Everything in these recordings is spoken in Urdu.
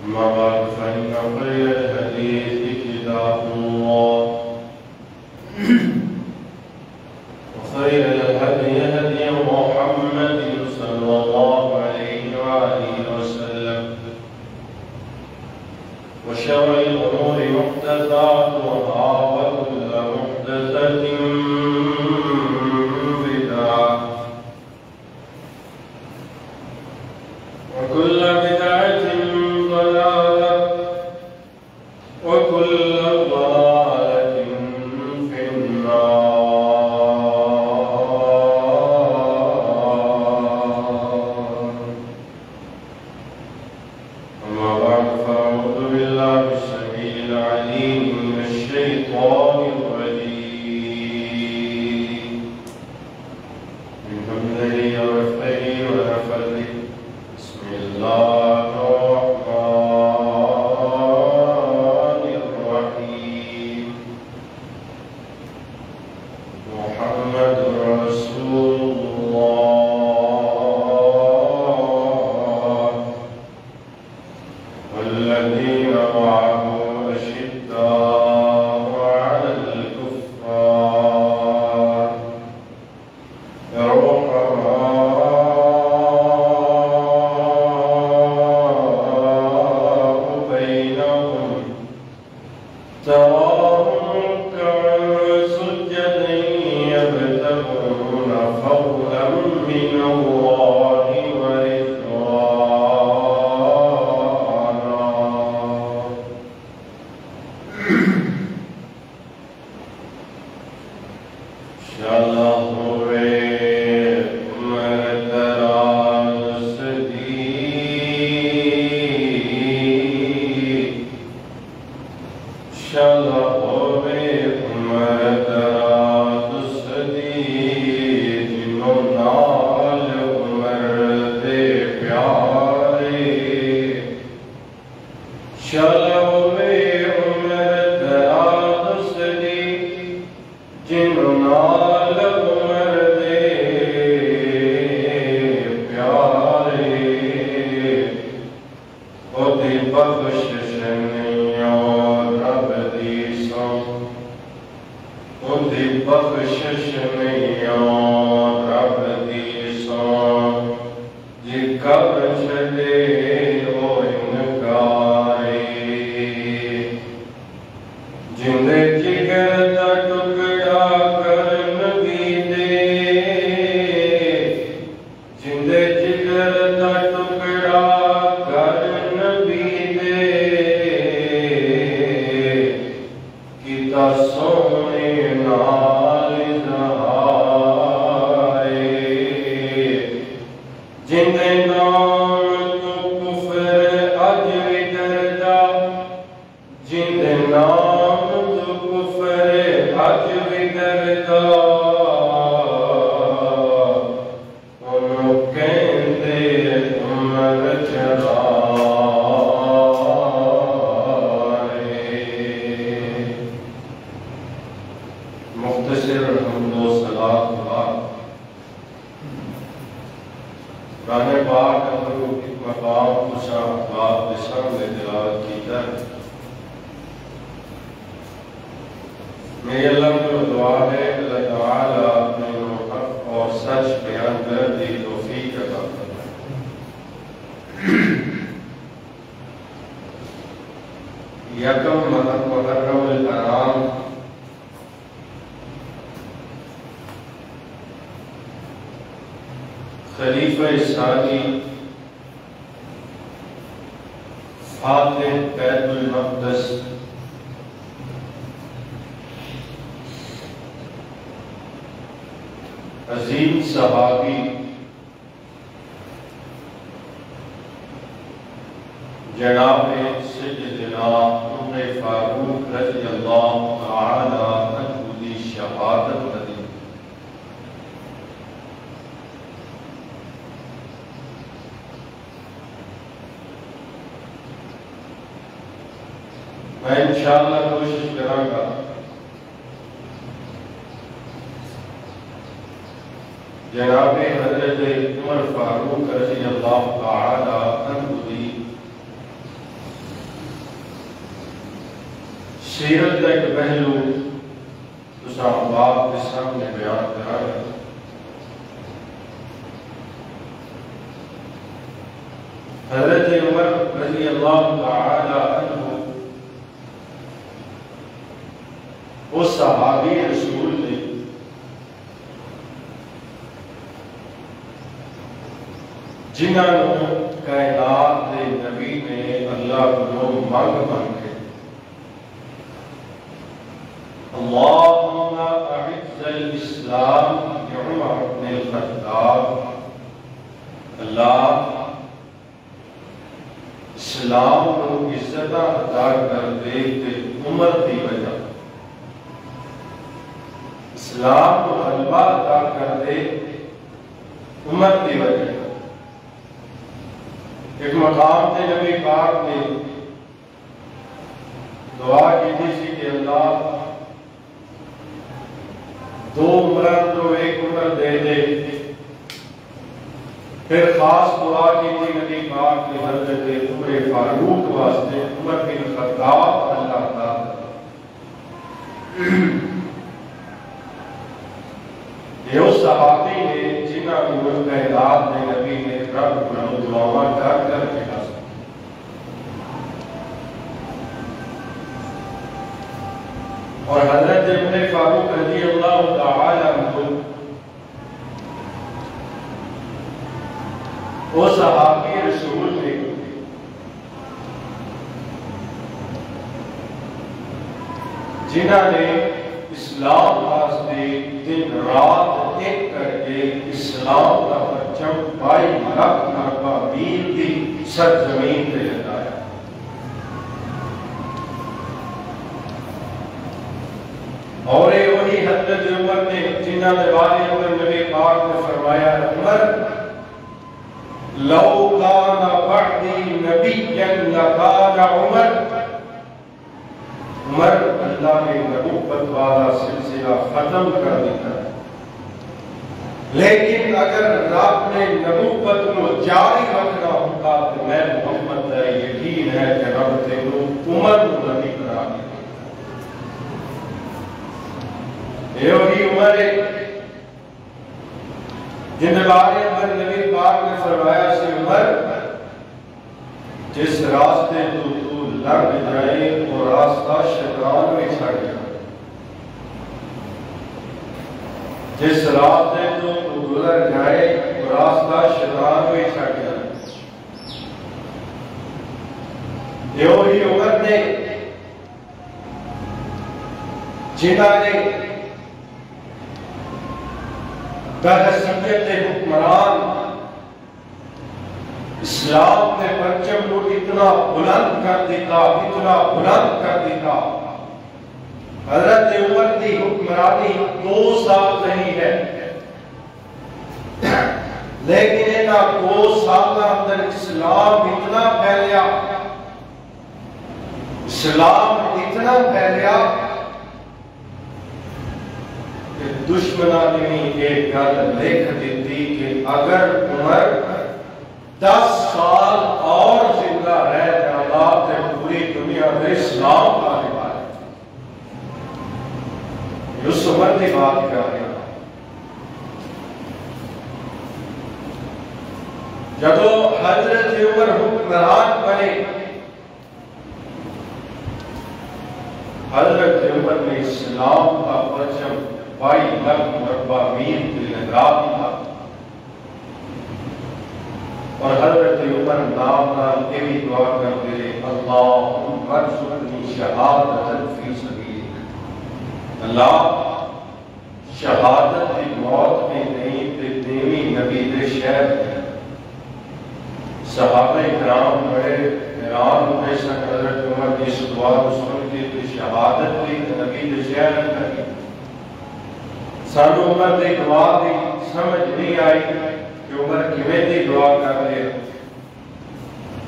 أما بعد فإن خير الحديث كتاب الله وخير الهدي هدي محمد صلى الله عليه وآله وسلم وشر الأمور محدثاتها وكل محدثة بدعة وكل بدعة ضلالة وكل ضلالة في النار. أما بعد فأعوذ بالله السميع العليم من الشيطان الرجيم من همزه ونفخه ونفثه. بسم الله الرحمن الرحيم. محمد رسول الله والذين معه أشداء على الكفار رحماء بينهم تراهم ركعا سجدا يبتغون فضلا من الله ورضوانا. انشاءاللہ ہوئے عمر دراز دی، انشاءاللہ ہوئے عمر دراز دی، جنہوں نال عمر دے پیارے. انشاءاللہ ہوئے عمر دراز دی، جنہوں نال عمر دے پیارے. اودی بخشش نہیں اور رب دی سو، اودی بخشش نہیں اور رب دی سو. جی کب چلے وہ انکارے، جندے جگر دا ٹکڑا کرن بھی دے، جندے جگر دا ٹکڑا کرن بھی دے. کیتا سونے نال اظہارے، جندے نام تو کفر اج بھی ڈردا، جندے نام تو کفر اج بھی ڈردا. انہوں کہندے عمر چرائے. مختصر حمد و صلاۃ بعد قرآن پاک اندر ایک مقام کچھا باب بسم میں تلاوت کیتا ہے. میری اللہ کو دعا ہے اللہ تعالیٰ اپنے حق اور سچ بیان کر دی توفیق عطا فرمائے. یکم محرم الحرام خلیفہ ثانی فاتح بیت المقدس عظیم صحابی جناب سیدنا عمر فاروق رضی اللہ تعالی عنہ کی شہادت دی. میں انشاءاللہ کوشش کروں گا جناب حضرت عمر فاروق رضی اللہ تعالی عنہ دی سیرت کا ایک پہلو آپ کے سامنے بیان کرا رہا ہے۔ حضرت عمر رضی اللہ تعالی عنہ وہ صحابی رسول نے جنہوں کائنات کے نبی نے اللہ کو مانگ مانگ کے اللہم اعز الاسلام عمر بن الخطاب، اللہ اسلام کو عزت عطا کر دے تے عمر دی وجہ، اسلام کو غلبہ عطا کر دے عمر دی وجہ۔ ایک مقام تے نبی پاک نے دعا کی تھی کہ اللہ دو عمران تو ایک عمر دے دے، پھر خاص دعا کی تھی نبی پاک نے حضرت عمر فاروق واسطے، عمر بن خطاب اللہ تعالیٰ۔ یہ اس صحابی نے جنہاں کو کائنات میں نبی نے رب کو دعا کر کر کے حاصل۔ اور حضرت عمر فاروق رضی اللہ تعالی عنہ وہ صحابی رسول نے جنہوں نے اسلام واسطے دن رات ایک کر کے اسلام کا پرچم 22 لاکھ مربع میل کی سرزمین پہ لگایا۔ اور یہ وہی حضرت عمر نے جنہاں نے بارے اندر نبی پاک نے فرمایا عمر لو کان بعدی نبیا لکان عمر، عمر اللہ نے نبوت والا سلسلہ ختم کر دیا، لیکن اگر رب نے نبوت کو جاری رکھنا ہوتا تو میں محمد ہے یقین ہے کہ رب تینوں عمر کو نبی کرا دیا۔ یہ وہی عمر ہے جن بارے اندر نبی پاک نے فرمایا سے عمر جس راستے تو لنگ جائے وہ راستہ شیطان میں چھڑ جائے، جس راستے تو گزر جائے وہ راستہ شیطان میں چھڑ جائے۔ یہ وہی عمر نے جنہاں نے بحثیت حکمران اسلام نے پرچم کو اتنا بلند کر دیتا، اتنا بلند کر دیتا۔ حضرت عمر کی حکمرانی 2 سال نہیں ہے، لیکن انہاں 2 سال اندر اسلام اتنا پھیلیا، اسلام اتنا پھیلیا کہ دشمنوں نے ایک گل لکھ دیتی کہ اگر عمر 10 سال اور زندہ رہ جاتا تو پوری دنیا میں اسلام کا رواج۔ اس عمر کی بات کر رہے ہیں جب حضرت عمر حکمران بنے، حضرت عمر نے اسلام کا پرچم 22 لاکھ مربع میل پہ لگا دیا، اور حضرت عمر نام نال یہ بھی دعا کرتے رہے اللہم ارزقنی شہادۃ فی سبیلک، اللہ شہادت کی موت میں نہیں تے دیوی نبی دے شہر میں۔ صحابہ کرام بڑے حیران ہوئے سن حضرت عمر کی اس دعا کو سن کے کہ شہادت کی نبی دے شہر میں۔ سانو عمر دی دعا دی سمجھ نہیں آئی کہ عمر کیویں دی دعا کر رہے،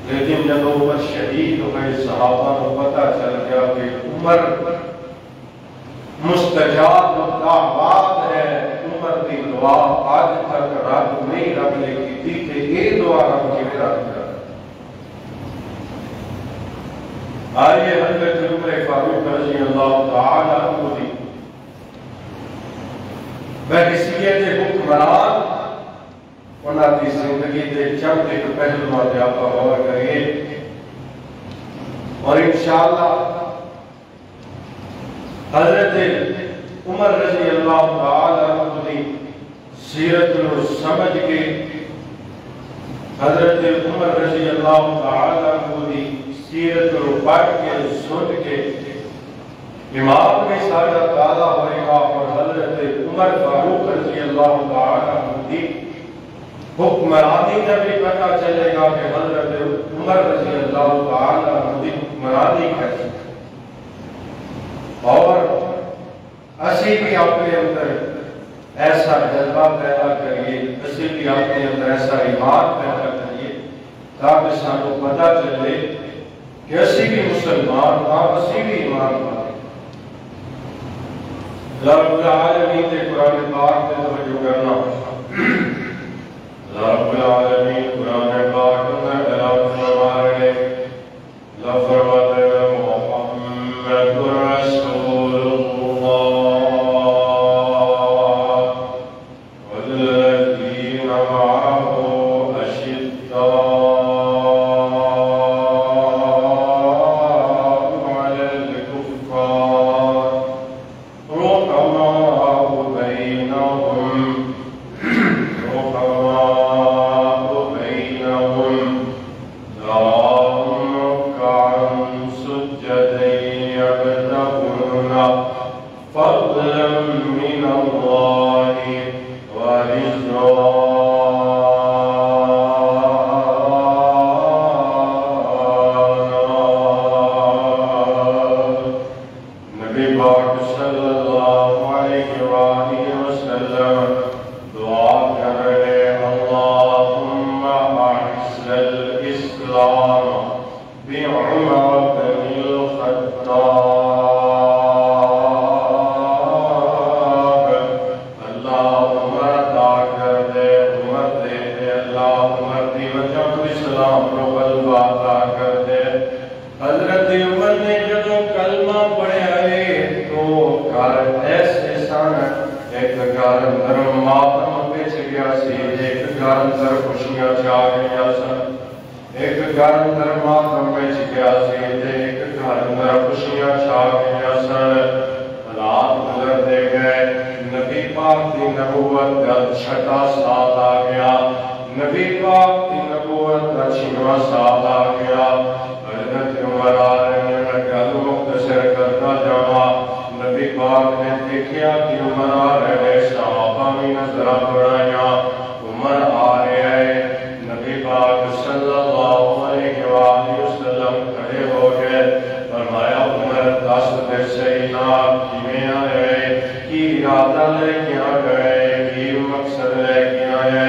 لیکن جب عمر شہید ہوئے صحابہ کو پتہ چل گیا کہ عمر مستجاب دعوات ہے، عمر دی دعا آج تک رب نہیں رب نے کی تھی کہ یہ دعا رب کی رکھ کر آئیے حضرت عمر فاروق رضی اللہ تعالی عنہ دی بحیثیت حکمران انہاں دی زندگی دے چند ایک پہلوؤں تے آپا غور کریے اور انشاءاللہ حضرت عمر رضی اللہ تعالی عنہ دی سیرت کو سمجھ کے حضرت عمر رضی اللہ تعالی عنہ دی سیرت کو پڑھ کے سن کے امام میں سارا تعالیٰ ہوئے گا اور حضرت عمر فاروق رضی اللہ تعالی عنہ دی حکمرانی کا بھی پتہ چلے گا کہ حضرت عمر رضی اللہ تعالی عنہ دی حکمرانی کیسی اور اسی بھی اپنے اندر ایسا جذبہ پیدا کریے، اسی بھی اپنے اندر ایسا ایمان پیدا کریے تاکہ سانو پتہ چلے کہ اسی بھی مسلمان ہاں، اسی بھی ایمان والے رب العالمین کے قرآن پاک میں توجہ کرنا رب العالمین قرآن پاک میں اعلان فرما رہے لفرماتے ہیں محمد رسول اللہ والذین معه أشداء على الكفار رحماء بينهم تراهم ركعا سجدا يبتغون فضلا من الله ورضوانا نبی پاک صلی اللہ علیہ وآلہ وسلم دعا کر رہے اللہم اعز الاسلام بعمر بن الخطاب اللہ عمر عطا کر دے عمر دے دے اللہ عمر دی وجہ تو اسلام رو غلبہ عطا کر دے حضرت عمر نے جدوں کلمہ پڑھا ہے تو گھر ایسے سن ایک گھر اندر ماتم بچ گیا سی ایک گھر اندر خوشیاں چھا گیا سن ایک گھر اندر ماتم بچ گیا سی ایک گھر اندر خوشیاں چھا گیا سن رات گزرتے گئے نبی پاک کی نبوت کا چھٹا سال آ گیا نبی پاک کی نبوت کا 6واں سال آ گیا حضرت عمر آ رہے ہیں میں گل مختصر کرتا جاواں نبی پاک نے دیکھا کہ عمر آ رہے ہیں صحابہ بھی نظر بڑھایا عمر آ رہے ہیں نبی پاک صلی اللہ علیہ وآلہ وسلم کھڑے ہو گئے فرمایا عمر دس دے سینا کیویں آئے کی ارادہ لے کے آ گئے کی مقصد لے کے آئے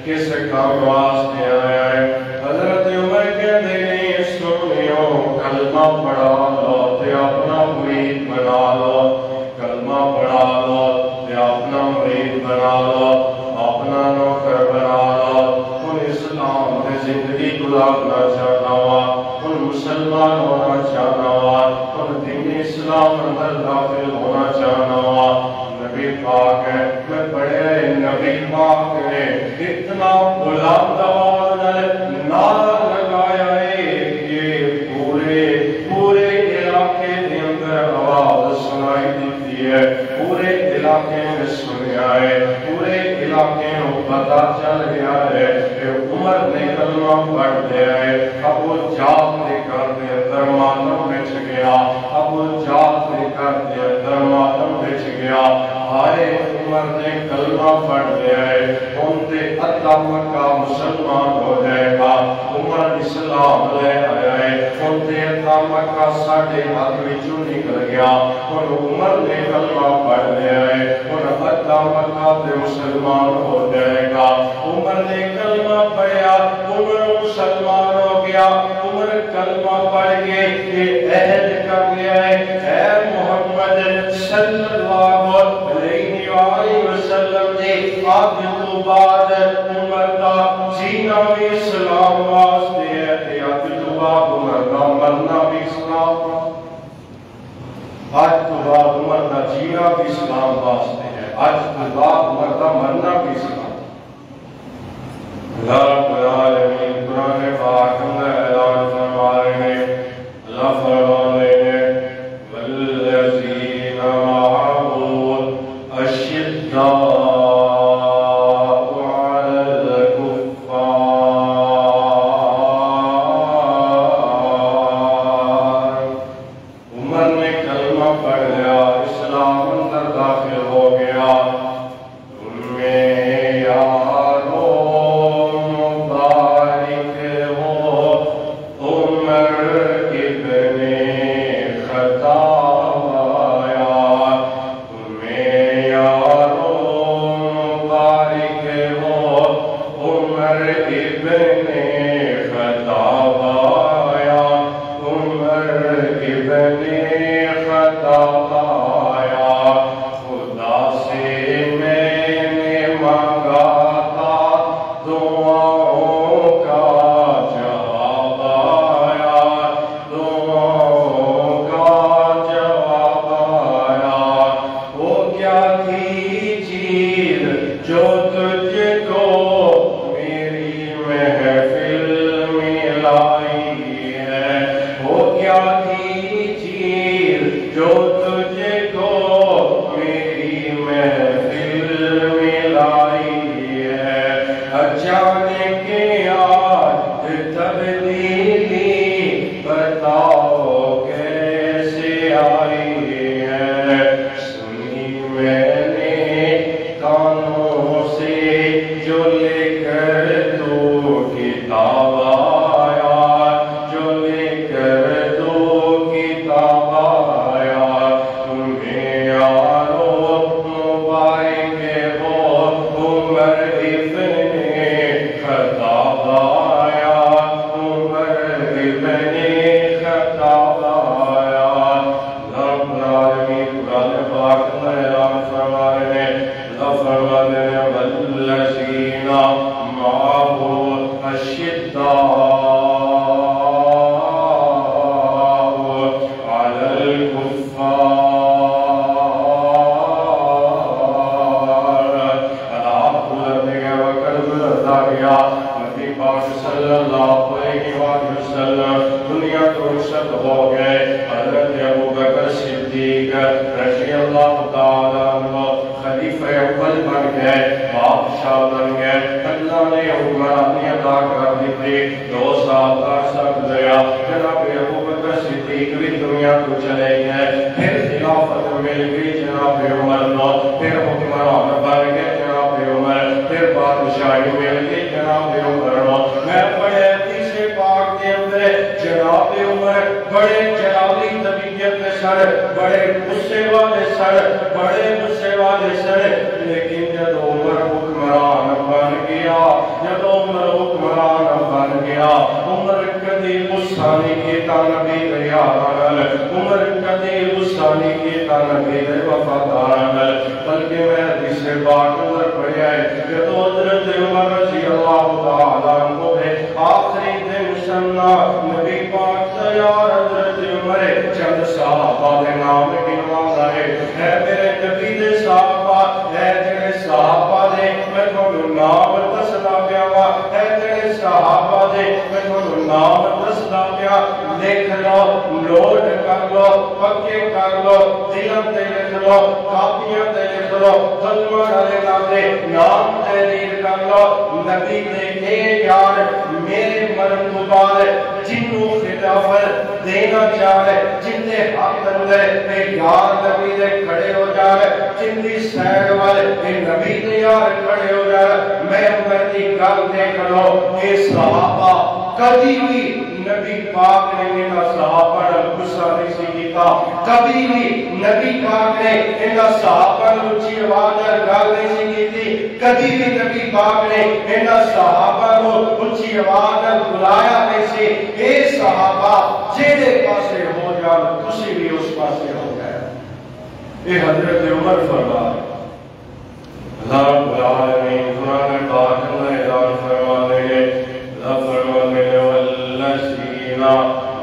کس کام واسطے آئے حضرت عمر کہتے ہیں سنیو کلمہ پڑھا لو تے اپنا مرید بنا لو کلمہ پڑھا لو تے اپنا مرید بنا لو اپنا نوکر بنا لو ان اسلام نے زندگی گزارنا چاہنا ہوا ان مسلمان ہونا چاہنا ہوا ان دین اسلام اندر داخل ہونا چاہنا ہوا نبی پاک ہے میں پڑھے نبی پاک نے اتنا بلند آواز نعرہ لگایا ہے کہ پورے علاقے کے اندر آواز سنائی دیتی ہے پورے علاقے میں سنیا ہے پورے علاقے میں پتہ چل گیا ہے کہ عمر نے کلمہ پڑھ دیا ہے ابو جہل نے کر دیا درماتم بچ گیا ابو جہل نے کر دیا درماتم بچ گیا آئے عمر نے کلمہ پڑھ دیا ہے ان سے ادھا مکہ مسلمان ہو جائے گا عمر اسلام لے آیا ہے ان سے ادھا مکہ ساڑھے ہاتھ وچوں نکل گیا اور عمر نے کلمہ پڑھ دیا ہے اور ادھا مکہ سے مسلمان ہو جائے گا عمر نے کلمہ پڑھا عمر مسلمان ہو گیا عمر کلمہ پڑھ کے عہد کر گیا ہے اے محمد صلی اللہ علیہ وسلم نے آج تو بعد عمر کا جینا بھی اسلام واسطے ہے آج تو بعد عمر کا مرنا بھی اسلام، آج تو بعد عمر دا جینا بھی اسلام واسطے ہے، آج تو بعد عمر دا مرنا بھی اسلام۔ اللہ رب العالمین قرآن پاک میں اعلان فرما رہے ہیں، اللہ فرما رہے ہیں والذین معه اشداء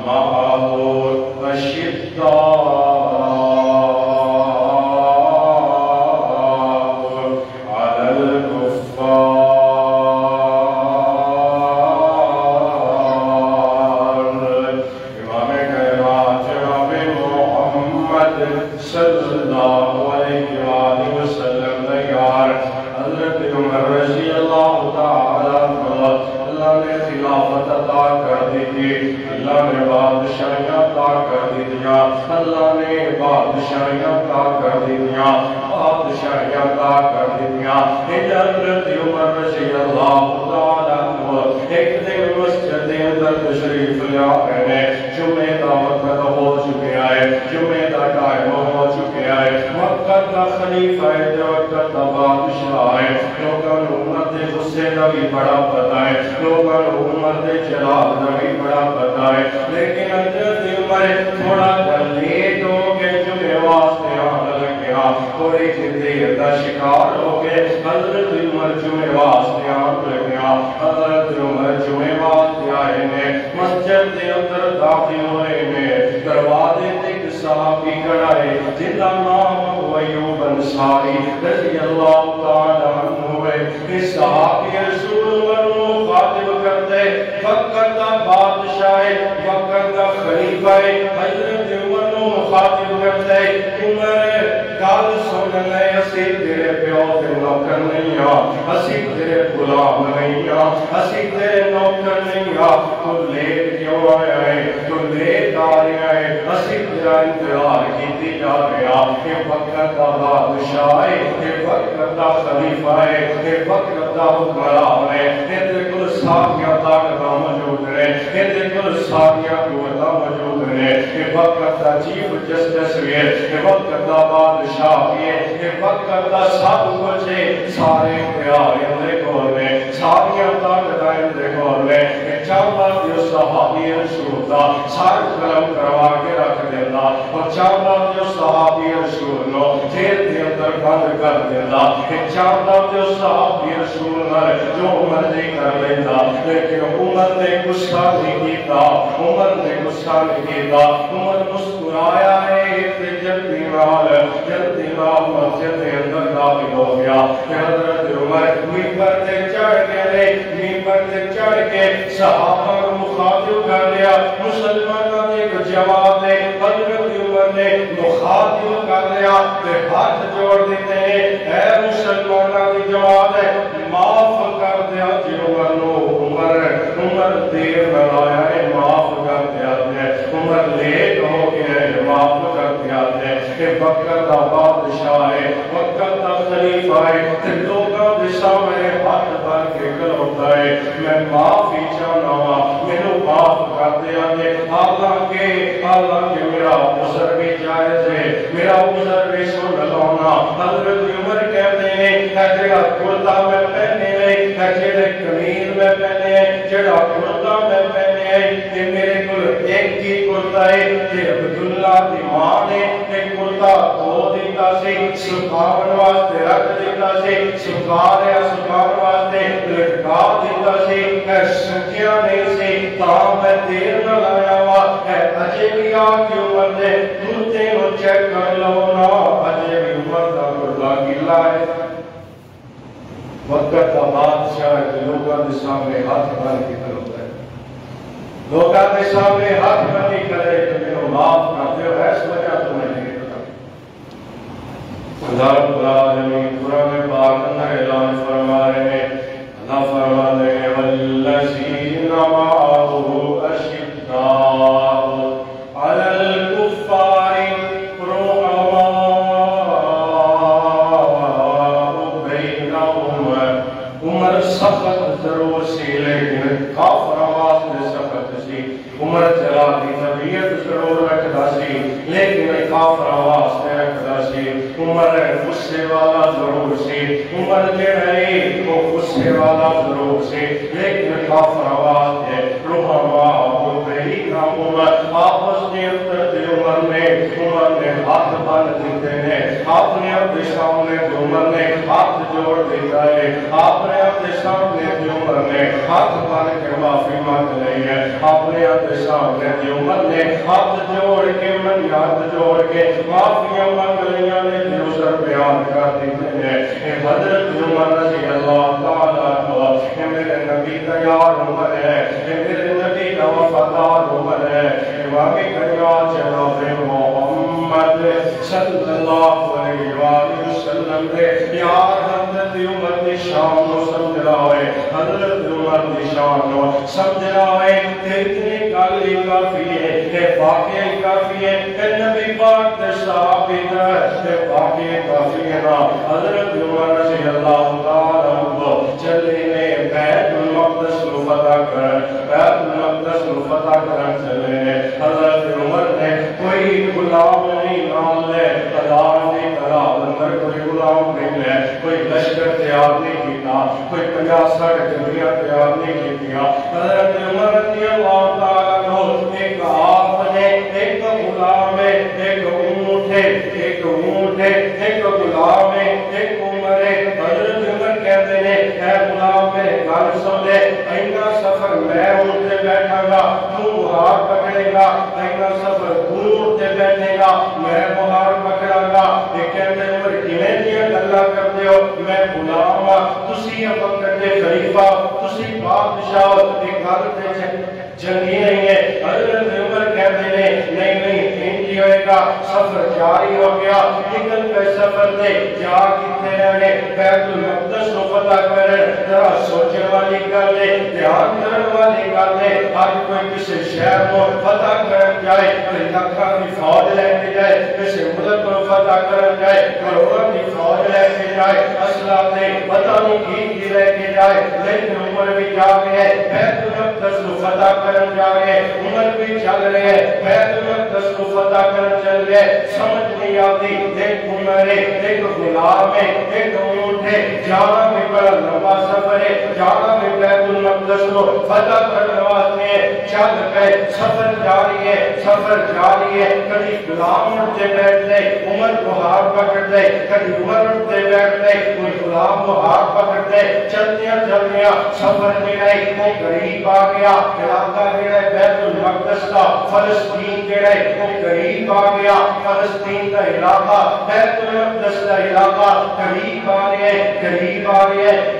معه بادشاہیاں عطا کر دیا، اللہ نے بادشاہیاں عطا کر دیا، بادشاہیاں عطا کر دیا۔ حضرت عمر رضی اللہ تعالیٰ عنہ ایک دن مسجد اندر تشریف لے آئے ہیں، جمعے کا وقت ہو چکا ہے، جمعے کا ٹائم ہو چکا ہے، وقت کا خلیفہ ہے، وقت کا بادشاہ ہے، لوگوں کو عمر دے غصے کا بھی بڑا پتہ ہے، لوگوں کو عمر دے جلال کا بھی بڑا پتہ ہے، لیکن حضرت عمر تھوڑا لیٹ ہو کے جمعے واسطے آنے لگا، تھوڑی سی دیر کا شکار ہو کے حضرت عمر جمعے واسطے آنے لگا۔ حضرت عمر جمعے واسطے آئے نے، مسجد کے اندر داخل ہوئے نے، دروازے تے ایک صحابی کھڑا ہے جن کا نام ابو ایوب انصاری رضی اللہ تعالی عنہ ہے۔ اس صحابی رسول اللہ کو مخاطب کرتے، وقت کا بادشاہ ہے، وقت کا خلیفہ ہے، حضرت عمر کو مخاطب کرتے، عمر گل سن لے، اسی تیرے پیو دے نوکر نہیں ہاں، اسی تیرے غلام نہیں ہاں، اسی تیرے نوکر نہیں ہاں، تو لیٹ کیوں آیا ہے، تو لیٹ آیا ہے، اسی تیرا انتظار کیتی جا رہا، یہ وقت کا بادشاہ ہے، یہ وقت کا خلیفہ ہے، یہ وقت کا حکمران ہے، یہ دیکھو ساریاں طاقتاں موجود ہیں، یہ دیکھو ساریاں قوتاں موجود ہیں، یہ وقت کا چیف جسٹس بھی ہے، یہ وقت کا بادشاہ بھی ہے، یہ وقت کا سب کچھ ہے، سارے اختیار اندر کھول میں، ساریاں طاقتاں اندر کھول میں، یہ چاہتا جو صحابی رسول دا سار قلم کروا کے رکھ دیتا، اور چاہتا جو صحابی رسول نو جیل دے اندر بند کر دیتا، یہ چاہتا جو صحابی رسول جو مرضی کر لیتا، لیکن عمر نے غصہ نہیں کیتا، عمر نے غصہ نہیں کیتا، عمر مسکرایا ہے، جلدی نال مسجد کے اندر داخل ہو گیا۔ حضرت عمر ممبر تے چڑھ گئے، ممبر تے چڑھ کے صحابہ کو مخاطب کر لیا، مسلمانوں نے ایک جواب دے، حضرت عمر نے مخاطب کر لیا، تے ہاتھ جوڑ دیتے ہیں، اے مسلمانوں کی جواب ہے، معاف کر دیا جی عمر نو، عمر دیر نہ آیا ہے، معاف کر دیا ہے، عمر لیٹ ہو گیا ہے، معاف کر دیا ہے، کہ وقت کا بادشاہ ہے، وقت کا خلیفہ ہے، تے لوگوں دے سامنے ہاتھ بھر کے کھلوتا ہے، میں معافی چاہنا ہوں، مینوں معاف کر دیا ہے، حالانکہ میرا عذر بھی جائز ہے، میرا عذر بھی سن لونا۔ حضرت عمر کہتے ہیں اے جڑا کرتا میں پہنے ہے، اے جڑے قمیض میں پہنے ہے، جڑا کرتا میں پہنے ہے، یہ میرے کول ایک ہی کرتا ہے، یہ عبداللہ دی ماں نے ایک کرتا دھو دیتا سی، سکھاون واسطے رکھ دیتا سی، سکھان واسطے لٹکا دیتا سی، اے سکیا نہیں سی، تاں میں دیر نہ لایا وا، اے اجے بھی آ کے عمر دے کرتے نو چیک کر لو نا، اجے بھی عمر دا کرتا گلا ہے۔ وقت کا بادشاہ لوگوں کے سامنے ہاتھ بن کے کھلوتا ہے، لوگوں کے سامنے ہاتھ بن کے کرے کہ میرے معاف کرتے ہو، اس وجہ تمہیں نہیں پتا۔ خدا رب العالمین قرآن پاک اندر اعلان فرما رہے ہیں، اللہ فرما رہے ہیں والذین معہ اشداء علی الکفار عمر سخت ضرور سی لیکن کافر آواز میں سخت سی، عمر چلا دی طبیعت ضرور رکھتا سی لیکن کافر آواز میں رکھتا سی، عمر غصے والا ضرور سی، عمر جڑے وہ غصے والا ضرور سی لیکن کافر آواز ہے، رحمہ عمر آپس نے اندر عمر نے ہاتھ بن دیتے ہیں، اپنے اپنے سامنے عمر نے ہاتھ جوڑ دیتا ہے، اپنے اپنے سامنے عمر نے ہاتھ بن کے معافی مانگ لی ہے، اپنے اپنے سامنے عمر نے ہاتھ جوڑ کے ہاتھ جوڑ کے معافیاں مانگ لیا نے، عذر بیان کر دیتے ہیں۔ حضرت عمر رضی اللہ تعالیٰ عنہ میرے نبی کا یار عمر ہے، میرے نبی کا وفادار عمر ہے، امام کائنات جناب محمد صلی اللہ علیہ وآلہ وسلم نے یار حضرت عمر کی شان کو سمجھ رہا ہے، حضرت عمر کی شان کو سمجھ رہا ہے، اتنی گل ہی کافی ہے واقعہ کافی ہے کہ نبی پاک کے ثابت ہے واقعہ کافی ہے نا حضرت عمر رضی اللہ تعالیٰ عنہ چلے نے بیت المقدس کو فتح کرن چلے نے حضرت عمر نے کوئی غلام نہیں نام لے اللہ نے کہا اندر کوئی غلام نہیں لے کوئی لشکر تیار نہیں کیتا کوئی 50-60 جنگیاں تیار نہیں کیا حضرت عمر رضی اللہ تعالیٰ عنہ ایک آپ نے ایک غلام ہے ایک اونٹ ہے ایک غلام ہے ایک عمر ہے حضرت عمر کہتے ہیں اے غلام میں گل سن لے اینا سفر میں اونٹ پہ بیٹھا گا تو مہار پکڑے گا اینا سفر تو اونٹ پہ بیٹھے گا میں مہار پکڑا گا یہ کہتے ہیں عمر کیویں دیا گلاں کرتے ہو میں غلام ہاں تسی وقت دے خلیفہ تسی بادشاہ ایک گل تے جنگی نہیں ہے حضرت عمر کہتے ہیں نہیں انجی ہوئے گا سفر جاری ہو گیا نکل پہ سفر دے جا کتے رہنے بیت المقدس کو فتح کریں ذرا سوچنے والی گل ہے دھیان کرنے والی گل ہے آج کوئی کسی شہر کو فتح کرن جائے کوئی لکھاں کی فوج لے کے جائے کسی ملک کو فتح کرن جائے کروڑوں کی فوج لے کے جائے اسلحہ دے پتہ نہیں کی لے کے جائے لیکن عمر بھی جا گئے بیت المقدس کو فتح کرن جا گئے عمر بھی چل رہے ہیں بیت المقدس کو فتح کرن چل گئے سمجھ نہیں آتی ایک عمر ہے ایک غلام ہے ایک اونٹ ہے جانا بھی بڑا لمبا سفر ہے جانا بھی بیت المقدس کو فتح کرنے واسطے چل گئے سفر جاری ہے کبھی غلام اٹھ سے بیٹھ دے عمر کو ہاتھ پکڑ دے کبھی عمر اٹھ سے بیٹھ دے کوئی غلام کو ہاتھ پکڑ دے چلدیاں سفر جڑا وہ قریب آ گیا علاقہ جڑا بیت المقدس کا فلسطین جڑا وہ قریب آ گیا فلسطین کا علاقہ بیت المقدس کا علاقہ قریب آ رہے ہیں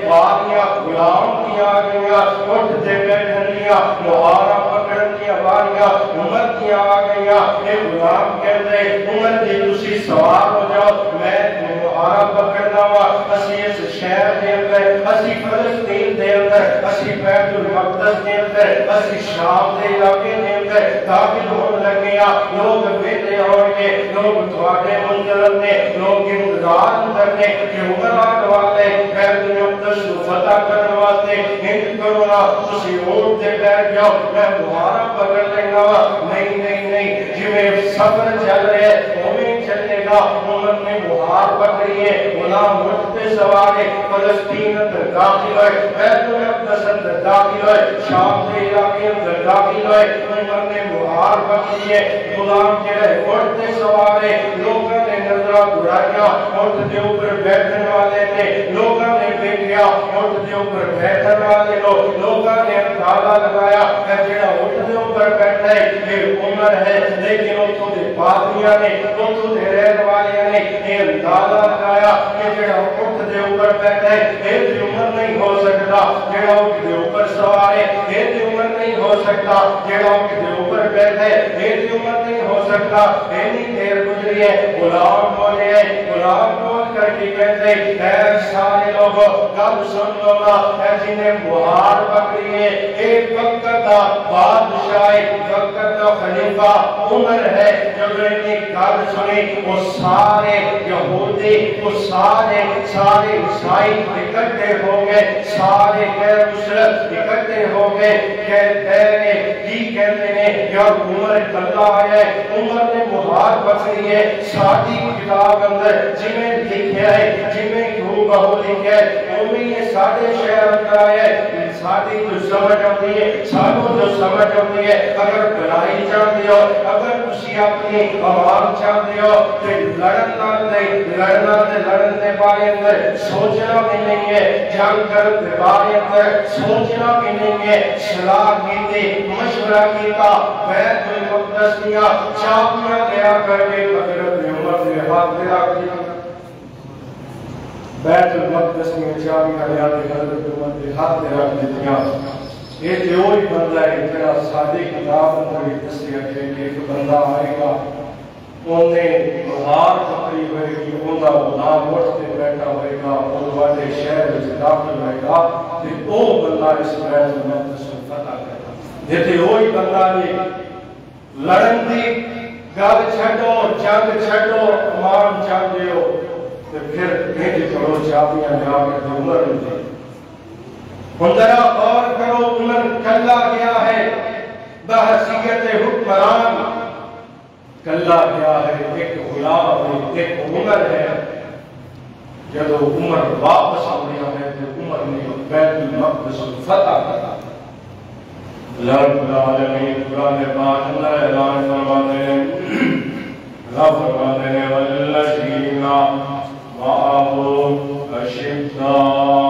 باریاں غلام کی آ گیا اٹھتے بیٹھن لیا مہارا پکڑن کی باریاں عمر کی آ گیا ایک غلام کہتے عمر جی تسی سوار ہو جاؤ میں مہارا پکڑنا وا اسی اس شہر دے اندر اسی فلسطین دے اندر اسی بیت المقدس دے اندر اسی شام دے علاقے دے اندر داخل ہونے لگے لوگ ویلے ہون گے لوگ تواڈے منتظر نے لوگ انتظار کرنے کہ عمر آنے والے بیت المقدس کو فتح کرنے واسطے ہند کرو نا تسی اونٹ تے بیٹھ جاؤ میں مہارا پکڑ لیں گا نہیں جویں سفر چل رہے اوویں چلے گا عمر نے مہار پکڑی ہے غلام اونٹ تے سوار ہے فلسطین اندر داخل ہوئے بیت المقدس اندر داخل ہوئے شام کے علاقے اندر داخل ہوئے عمر نے مہار پکڑی ہے غلام جو ہے اونٹ تے سوار ہے لوگوں نے نظرہ دڑایا اونٹ کے اوپر بیٹھنے والے نے لوگوں نے دیکھا اونٹ کے اوپر بیٹھنے والے لوگوں نے اندازہ لگایا کہ جڑا اونٹ کے اوپر بیٹھا ہے یہ عمر ہے لیکن اتوں کے پادریاں نے اتوں کے رہنے والے نے یہ اندازہ لگایا کہ جڑا اونٹ کے اوپر بیٹھا ہے یہ عمر نہیں ہو سکتا جڑا اونٹ کے اوپر سوار ہے یہ عمر نہیں ہو سکتا جڑا اونٹ کے اوپر بیٹھا ہے یہ عمر نہیں ہو سکتا اتنی دیر گزری ہے غلام بولے غلام بول کر کے کہتے اے سارے لوگ گل سن لو نا اے جنہیں مہار پکڑی ہے ایک وقت کا بادشاہ وقت کا خلیفہ عمر ہے جب نے گل سنی وہ سارے یہودی وہ سارے عیسائی اکٹھے ہو گئے سارے غیر مسلم اکٹھے ہو گئے کہتے ہیں یا عمر اللہ ہے عمر نے مہار پکڑی ہے ساری کتاب اندر جنہیں لکھیا ہے جنہیں کیوں بہو لکھیا ہے اوہی یہ سارے شہر اندر آیا ہے ساری جو سمجھ آتی ہے سانوں جو سمجھ آتی ہے اگر بھلائی چاہتے ہو اگر تسی اپنی عوام چاہتے ہو تو لڑن دے بارے اندر سوچنا بھی نہیں ہے جنگ کرن دے بارے اندر سوچنا بھی نہیں ہے صلاح کیتے مشورہ کیتا بیت المقدس دیا چابیاں لیا کر کے حضرت عمر نے ہاتھ میں رکھ دیا بیت المقدس میں چابیاں لیا کے حضرت عمر نے ہاتھ میں رکھ دیا یہ جو ہی بندہ ہے جڑا سادی کتاب اندر دسیا کہ ایک بندہ آئے گا انہیں مہار پکڑی ہوئے گی انہا غلام اٹھ کے بیٹھا ہوئے گا وہ والے شہر میں داخل ہوئے گا کہ وہ بندہ اس بیت المقدس کو فتح کرے جیسے وہی بندہ نہیں لڑن دی گل چھڈو جنگ چھڈو امان چاہتے ہو تو پھر بھیج کرو چابیاں جا کے عمر دی ذرا غور کرو عمر کلا گیا ہے بحیثیت حکمران کلا گیا ہے ایک غلام ایک عمر ہے جب عمر واپس آ گیا ہے تو عمر نے بیت المقدس فتح کرا رب العالمین قرآن پاک اللہ اعلان فرماتے ہیں والذین معه اشداء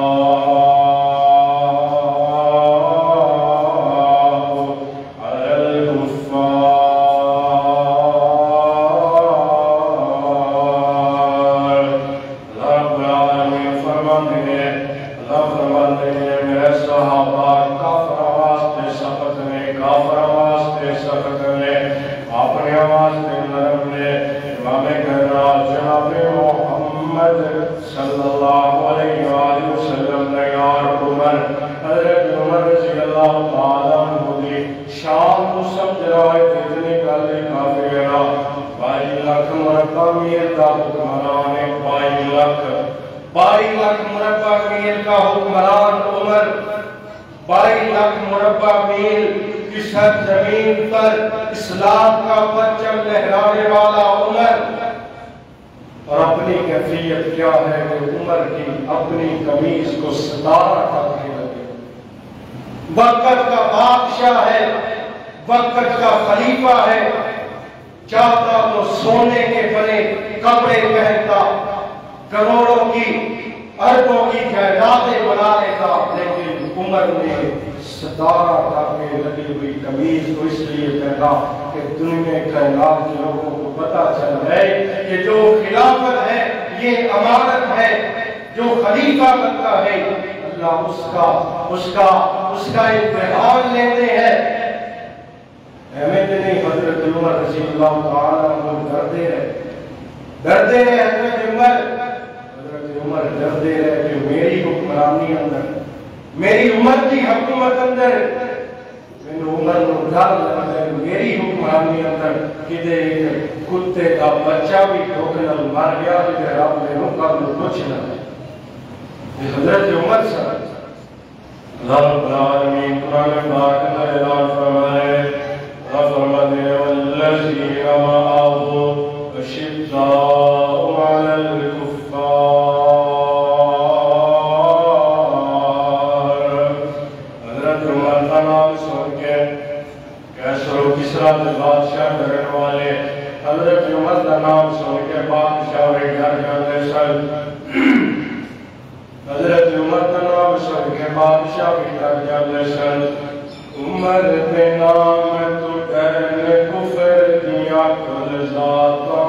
زمین پر اسلام کا پرچم لہرانے والا عمر اور اپنی کیفیت کیا ہے کہ عمر کی اپنی قمیض کو ستارہ کرنے لگے وقت کا بادشاہ ہے وقت کا خلیفہ ہے چاہتا تو سونے کے بنے کپڑے پہنتا کروڑوں کی اربوں کی جائیدادیں بنا لیتا لیکن عمر نے ستارہ ڈھانپے لگی ہوئی قمیض کو اس لیے پہنا کہ دنیا کائنات کے لوگوں کو پتہ چل رہے کہ جو خلافت ہے یہ امانت ہے جو خلیفہ بنتا ہے اللہ اس کا امتحان لیتے ہیں احمد نہیں حضرت عمر رضی اللہ تعالیٰ عنہ ڈرتے رہے حضرت عمر ڈرتے رہے کہ میری حکمرانی اندر میری عمر کی حکومت اندر میں عمر کو ڈر لگتا ہے میری حکمرانی اندر کدے کتے کا بچہ بھی ٹھوکر مر گیا کہ رب نے روکا تو کچھ نہ حضرت عمر صاحب اللہ رب العالمین قرآن پاک میں اعلان فرمائے والذین معه اشداء علی الکفار حضرت عمر کا نام سن کے کیسر و کسریٰ کے بادشاہ ڈرنے والے حضرت عمر کا نام سن کے بادشاہ ڈر جاتے سن حضرت عمر کا نام سن کے بادشاہ بھی ڈر جاتے سن عمر کے نام تو ڈرنے کفر دیا کل ذاتا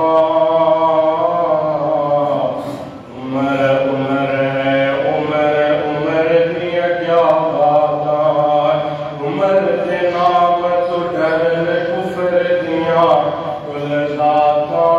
عمر دیا کیا باتا عمر کے نام تو ڈرنے کفر دیا کل ذاتا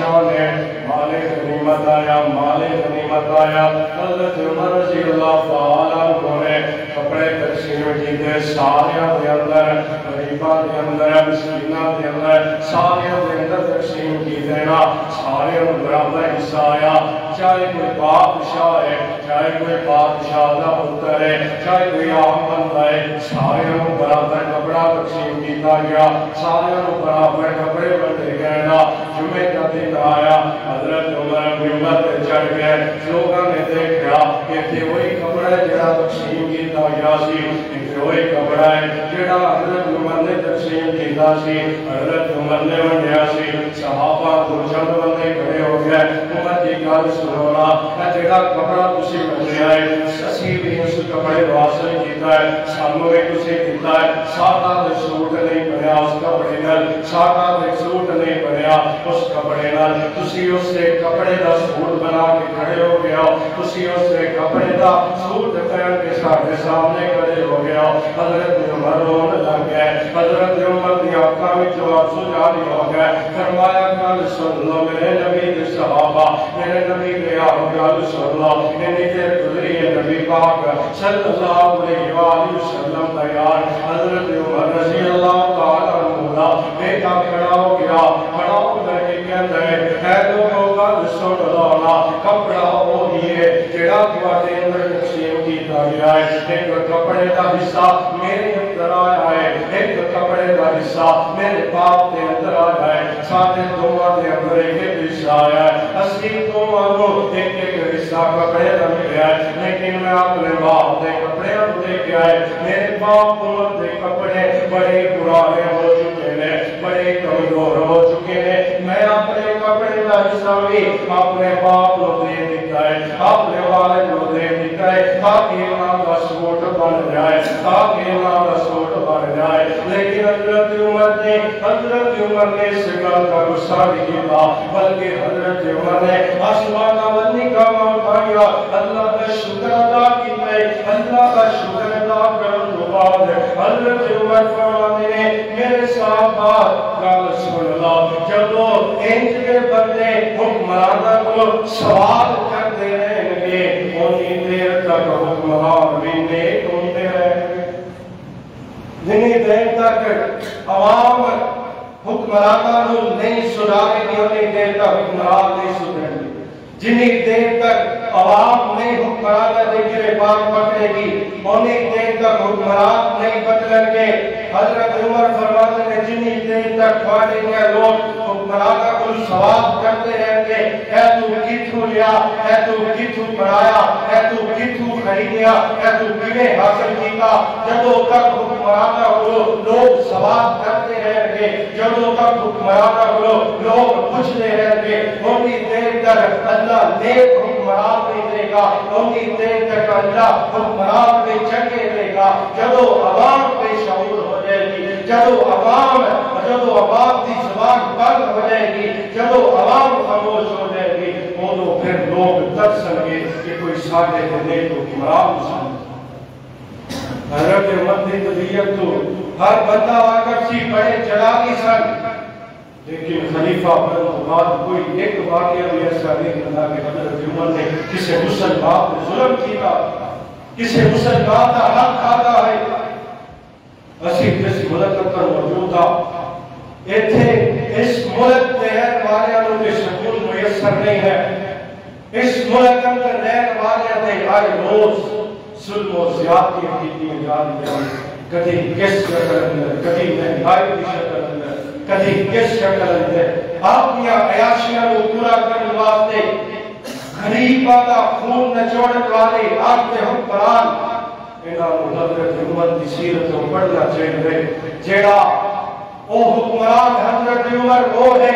شان ہے، مال غنیمت آیا، مال غنیمت آیا۔ حضرت عمر رضی اللہ تعالیٰ عنہ نے کپڑے تقسیم کیتے سارے دے اندر، غریباں دے اندر، مسکیناں دے اندر، سارے دے اندر تقسیم کیتے نا، سارے برابر حصہ آیا۔ چاہے کوئی بادشاہ ہے، چاہے کوئی بادشاہ دا پتر ہے، چاہے کوئی عام بندہ ہے، سارے برابر کپڑا تقسیم کیتا گیا، سارے برابر کپڑے بنتے گئے نا۔ جمعے کا دن آیا، حضرت عمر منبر پہ چڑھ گئے، لوگوں نے دیکھا کہ یہ وہی کپڑا ہے جڑا تقسیم کیتا گیا سی، یہ وہی کپڑا ہے جڑا حضرت عمر نے تقسیم کیتا سی، حضرت عمر نے ونڈیا سی۔ صحابہ کو چند بندے کھڑے ہو گئے، عمر کی گل سنو نا، اے جڑا کپڑا تسی ونڈیا ہے اسی بھی اس کپڑے کو حاصل کیتا ہے، سانوں بھی تسی دیتا ہے، ساڈا تے سوٹ نہیں بنیا اس کپڑے نال، ساڈا تے سوٹ نہیں بنیا اس کپڑے نال، تسی اس سے کپڑے دا سوٹ بنا کے کھڑے ہو گئے ہو، تسی اس سے کپڑے دا سوٹ پہن کے ساڈے سامنے کھڑے ہو گئے ہو۔ حضرت عمر رونے لگ گئے، حضرت عمر دی آنکھاں وچ آنسو جاری ہو گئے، فرمایا گل سن لو میرے نبی دے صحابہ، میرے نبی دے یارو گل سن لو، انی دیر گزری ہے نبی پاک صلی اللہ علیہ وآلہ وسلم دا یار حضرت عمر رضی اللہ تعالیٰ عنہ بیٹا کھڑا ہو گیا، کھڑا ہو کر کے کہتا ہے اے لوگوں گل سن لو نا، کپڑا وہی ہے جڑا تواڈے اندر تقسیم کیتا گیا ہے، ایک کپڑے دا حصہ میرے اندر آیا ہے، ایک کپڑے دا حصہ میرے باپ دے اندر آیا ہے، سارے دونوں دے اندر ایک حصہ آیا ہے، اسی دونوں کو ایک ایک حصہ کپڑے دا ملیا ہے، لیکن میں اپنے باپ دے کپڑے کو دیکھا ہے، میرے باپ عمر دے کپڑے بڑے پرانے ہو چکے ہیں، بڑے کمزور ہو چکے ہیں، میں اپنے کپڑے دا حصہ بھی اپنے باپ کو دے دیتا ہے، اپنے والد کو دے دیتا ہے، تاکہ انہاں کا سوٹ بن جائے، تاکہ انہاں کا سوٹ بن جائے۔ لیکن حضرت عمر نے اس گل کا غصہ نہیں کیا، بلکہ حضرت عمر نے آسمان والنی کا اٹھایا، اللہ کا شکر ادا کیا ہے، اللہ کا شکر ادا کرنے کے بعد حضرت عمر فرماتے ہیں میرے صحابہ گل سن لو، جدو انج کے بندے حکمرانوں کو سوال کرتے رہیں گے اونی دیر تک حکمران بھی نیک ہوتے رہیں گے، جنہیں دیر تک عوام حکمرانوں نہیں سدھارے گی انہیں دیر تک حکمران نہیں سدھریں گے، جنہیں دیر تک عوام نہیں حکمران دے گرفتار پکڑے گی انہیں دیر تک حکمران نہیں بدلیں گے۔ حضرت عمر فرماتے ہیں جنہیں دیر تک کھانے کے لوگ حکمرانوں کو سوال کرتے رہیں گے اے تو کتھوں لیا، اے تو کتھوں پڑھایا، اے تو کتھوں خریدیا، اے تو کیویں حاصل کیتا، جدوں تک حکمرانوں کو لوگ سوال کرتے رہیں گے، جدوں تک حکمرانوں کو لوگ پوچھتے رہیں گے انہی دیر تک اللہ نیک حکمران نہیں دے گا، انہی دیر تک اللہ حکمران پہ چنگے دے گا۔ جدوں عوام پہ شعور ہو جائے گی، جدوں عوام کی زبان بند ہو جائے گی، جدوں عوام خاموش ہو جائے گی، وہ پھر لوگ ترسیں گے کہ کوئی ساڈے تے نیک حکمران سن۔ حضرت عمر دی طبیعت تو ہر بندہ آکر سی بڑے جلالی سن، لیکن خلیفہ بننے کے بعد کوئی ایک واقعہ بھی ایسا نہیں کرتا کہ حضرت عمر نے کسی مسلمان پر ظلم کیا، کسی مسلمان کا حق کھاتا ہے۔ اسی جس ملک پر موجود تھا ایتھے اس ملک میں رہنے والوں کے سکون میسر نہیں ہے، اس ملک اندر رہنے والے ہر روز ظلم و زیادتی کی جا رہی ہے، کبھی کس شکل اندر، کبھی مہنگائی کی شکل اندر، کبھی کس شکل اندر اپنی عیاشیاں کو پورا کرنے واسطے غریباں دا خون نچوڑنے والے آپ کے حکمران انہاں کو حضرت عمر کی سیرت کو پڑھنا چاہیے، جیڑا او حکمران حضرت عمر وہ ہے،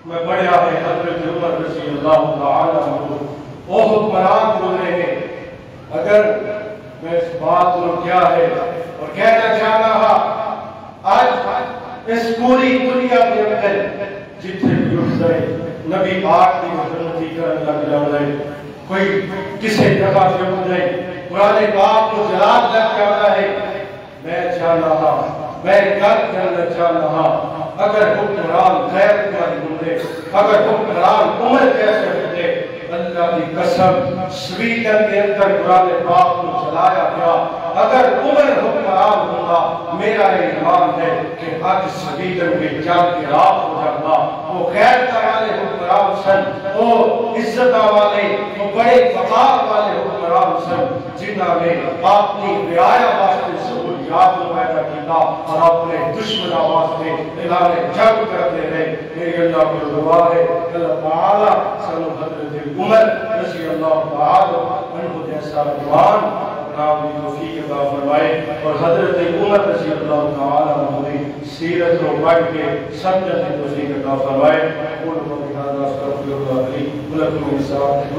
میں پڑھیا ہے حضرت عمر رضی اللہ تعالیٰ عنہ وہ حکمران گزرے ہیں۔ اگر میں اس بات کو کیا ہے اور کہنا چاہ رہا آج اس پوری دنیا کے اندر جتنے بھی اٹھ گئے نبی پاک کی حضرتی کرنے لگ جاؤ ہے، کوئی کسی جگہ سے اٹھ گئے قرآن پاک کو جلال لگ جاتا ہے، میں چاہ رہا میں یاد کرنا چاہ رہا اگر حکمران غیر عمر ہوتے اگر حکمران عمر جیسے ہوتے اللہ کی قسم سویڈن کے اندر قرآن پاک کو چلایا گیا اگر عمر حکمران ہوگا میرا ایمان ہے کہ آج سویڈن میں جان کے راہ ہو جاتا وہ غیرت والے حکمران سن وہ عزت والے وہ بڑے وقار والے حکمران سن جنہوں نے اپنی رعایا واسطے سہولیات کو پیدا کیا اور اپنے دشمنوں واسطے اعلان جنگ کرتے رہے میری اللہ کو دعا ہے اللہ تعالی سانو حضرت عمر رضی اللہ تعالی عنہ جیسا جوان نام کی توفیق عطا فرمائے اور حضرت عمر رضی اللہ تعالی عنہ کی سیرت کو پڑھ کے سمجھنے کی توفیق عطا فرمائے اور بہذا استغفر اللہ علی ولکم السلام